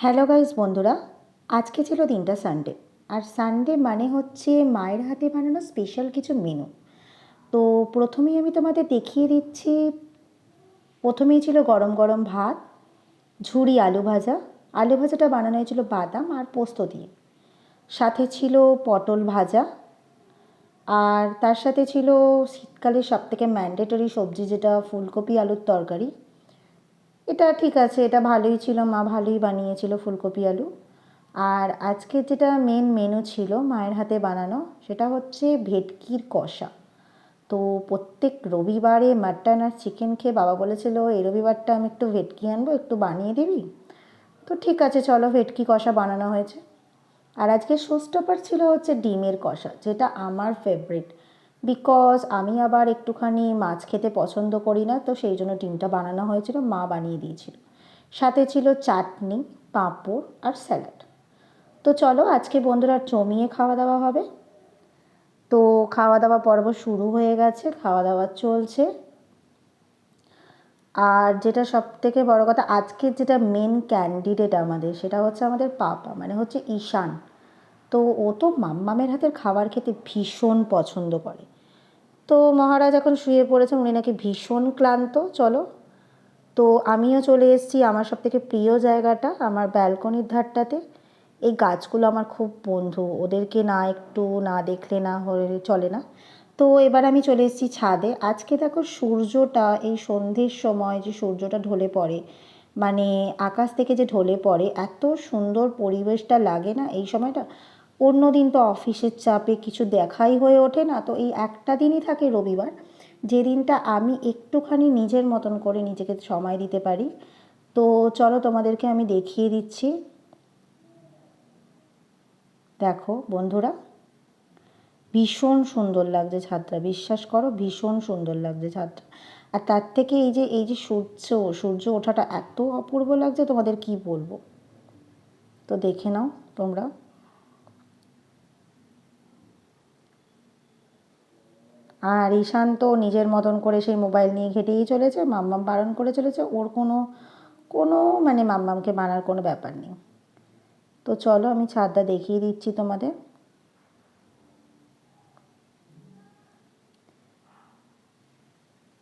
Hello guys বন্ধুরা, আজকে ছিল দিনটা সানডে। আর সানডে মানে হচ্ছে মায়ের হাতে বানানো স্পেশাল কিছু মেনু। তো প্রথমেই আমি তোমাদের দেখিয়ে দিচ্ছি। প্রথমেই ছিল গরম গরম ভাত, ঝুরি আলু ভাজা। আলু ভাজাটা বানানো হয়েছিল বাদাম আর পোস্ত দিয়ে। সাথে ছিল পটল ভাজা, আর তার সাথে ছিল শীতকালে সবথেকে ম্যান্ডেটরি সবজি যেটা ফুলকপি আলুর তরকারি। এটা ঠিক আছে, এটা ভালোই ছিল, মা ভালোই বানিয়েছিল ফুলকপি আলু। আর আজকে যেটা মেন মেনু ছিল মায়ের হাতে বানানো, সেটা হচ্ছে ভেটকির কষা। তো প্রত্যেক রবিবারে মাটন আর চিকেন খেয়ে বাবা বলেছিল এই রবিবারটা আমি একটু ভেটকি আনবো, একটু বানিয়ে দিবি। তো ঠিক আছে, চলো ভেটকি কষা বানানো হয়েছে। আর আজকে শোস্টপার ছিল হচ্ছে ডিমের কষা, যেটা আমার ফেভারিট। বিকজ আমি আবার একটুখানি মাছ খেতে পছন্দ করি না, তো সেই জন্য ডিমটা বানানো হয়েছিল, মা বানিয়ে দিয়েছিল। সাথে ছিল চাটনি, পাঁপড় আর স্যালাড। তো চলো আজকে বন্ধুরা জমিয়ে খাওয়া দাওয়া হবে। তো খাওয়া দাওয়া পর্ব শুরু হয়ে গেছে, খাওয়া দাওয়া চলছে। আর যেটা সবথেকে বড় কথা, আজকের যেটা মেন ক্যান্ডিডেট আমাদের, সেটা হচ্ছে আমাদের পাপা, মানে হচ্ছে ঈশান। তো ও তো মাম্মামের হাতের খাবার খেতে ভীষণ পছন্দ করে। তো মহারাজ এখন শুয়ে পড়েছেন, উনি নাকি ভীষণ ক্লান্ত। চলো, তো আমিও চলে এসেছি আমার সবথেকে প্রিয় জায়গাটা, আমার ব্যালকনির ধারটাতে। এই গাছগুলো আমার খুব বন্ধু, ওদেরকে না একটু না দেখলে না হলে চলে না। তো এবার আমি চলে এসেছি ছাদে। আজকে দেখো সূর্যটা এই সন্ধ্যের সময় যে সূর্যটা ঢলে পড়ে, মানে আকাশ থেকে যে ঢলে পড়ে, এত সুন্দর পরিবেশটা লাগে না এই সময়টা। অন্য দিন তো অফিসের চাপে কিছু দেখাই হয়ে ওঠে না। তো এই একটা দিনই থাকে রবিবার, যে দিনটা আমি একটুখানি নিজের মতন করে নিজেকে সময় দিতে পারি। তো চলো তোমাদেরকে আমি দেখিয়ে দিচ্ছি। দেখো বন্ধুরা, ভীষণ সুন্দর লাগছে ছাদটা, বিশ্বাস করো ভীষণ সুন্দর লাগছে ছাদটা। আর তার থেকে এই যে সূর্য ওঠাটা এত অপূর্ব লাগছে, তোমাদের কি বলবো। তো দেখে নাও তোমরা। আর ঈশান তো নিজের মতন করে সেই মোবাইল নিয়ে ঘেঁটেই চলেছে, মাম্মাম বারণ করে চলেছে, ওর কোনো কোনো মানে মাম্মামকে মানার কোনো ব্যাপার নেই। তো চলো আমি ছাদটা দেখিয়ে দিচ্ছি তোমাদের।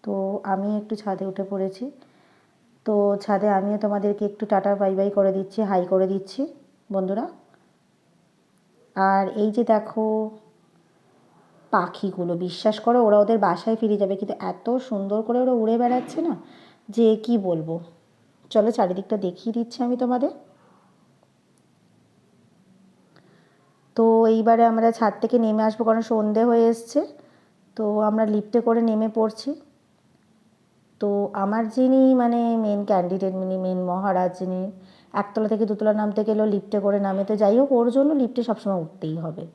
তো আমি একটু ছাদে উঠে পড়েছি। তো ছাদে আমিও তোমাদেরকে একটু টাটা বাই বাই করে দিচ্ছি, হাই করে দিচ্ছি বন্ধুরা। আর এই যে দেখো পাখিগুলো, বিশ্বাস করো ওরা ওদের বাসায় ফিরে যাবে, কিন্তু এত সুন্দর করে ওরা উড়ে বেড়াচ্ছে না, যে কি বলবো। চলো চারিদিকটা দেখিয়ে দিচ্ছি আমি তোমাদের। তো এইবারে আমরা ছাদ থেকে নেমে আসবো, কারণ সন্ধে হয়ে এসছে। তো আমরা লিফটে করে নেমে পড়ছি। তো আমার যিনি মানে মেন ক্যান্ডিডেট, মানে মেন মহারাজ, যিনি একতলা থেকে দুতলা নামতে গেলেও লিফটে করে নামে, তো যাই হোক ওর জন্য লিফটে সবসময় উঠতেই হবে।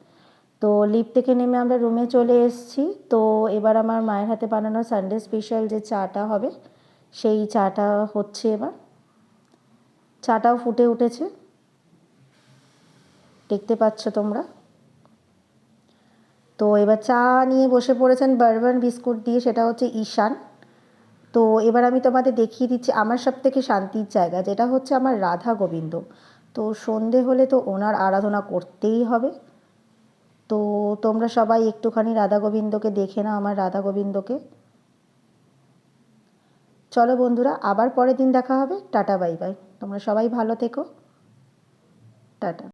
তো লিফট থেকে নেমে আমরা রুমে চলে এসেছি। তো এবার আমার মায়ের হাতে বানানো সানডে স্পেশাল যে চাটা হবে, সেই চাটা হচ্ছে এবার। চাটাও ফুটে উঠেছে, দেখতে পাচ্ছ তোমরা। তো এবার চা নিয়ে বসে পড়েছেন বারবান বিস্কুট দিয়ে, সেটা হচ্ছে ঈশান। তো এবার আমি তোমাদের দেখিয়ে দিচ্ছি আমার সবথেকে শান্তির জায়গা, যেটা হচ্ছে আমার রাধা গোবিন্দ। তো সন্ধে হলে তো ওনার আরাধনা করতেই হবে। তো তোমরা সবাই একটুখানি রাধা গোবিন্দকে দেখে নাও, আমার রাধা গোবিন্দকে। চলো বন্ধুরা, আবার পরের দিন দেখা হবে। টাটা বাই বাই, তোমরা সবাই ভালো থেকো। টাটা।